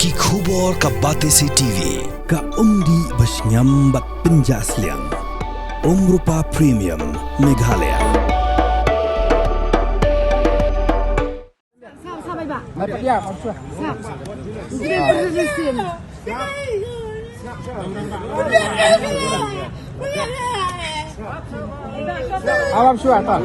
Yaki khubor ka Batesi TV. Ka umdi basnyambak penjaslian. Rupa Premium Meghalaya. Awam suat tak?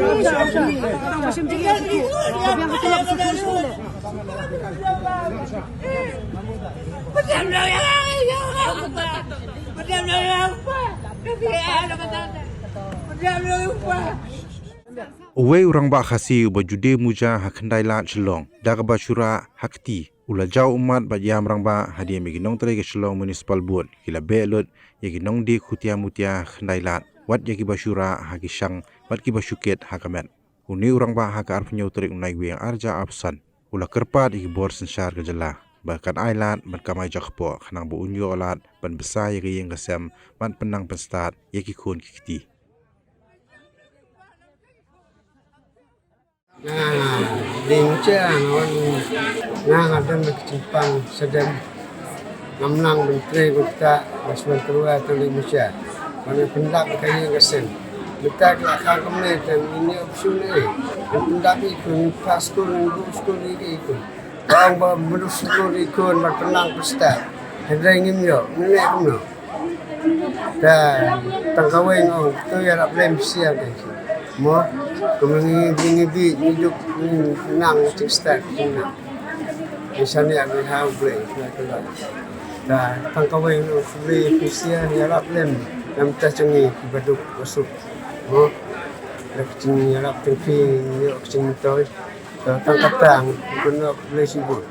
Uwe urang ba khasi uba jude muja hakandai la chelong daga ba syura hakti ula jau umat ba yam rang ba hadi meginong tere ke chelong municipal board kila belot yeginong di khutia mutia khandai lat wat yagi ba syura hakisang wat ki ba syuket hakamet uni urang ba haka arfnyo tere unai wi arja absan ula kerpat iki bor sensar ke jela bahkan ailat ban kamai jakpo khanang bu unyo alat ban besar yagi yang kesem ban penang penstat yagi khun kiti. Lincah ada berkecimpang sedang ngamlang menteri kita Basman keluar dari Malaysia. Mana pendak kaya kesen. Kita kelakar kemen dan ini opsi ni. Pendak ikut pas sekolah, sekolah ini ikut. Orang baru sekolah ikut berpenang pesta. Ada ingin yo, ni aku no. Dan tangkawin orang tu yang nak blame siapa ni. Mo kemudian hidup menang start menang. Di sana ada hal boleh nak dah tangkawin boleh fisian yarap lem nam tacengi baduk masuk. Mo nak cing yarap tengki yok cing toy tangkatang kena boleh sibuk.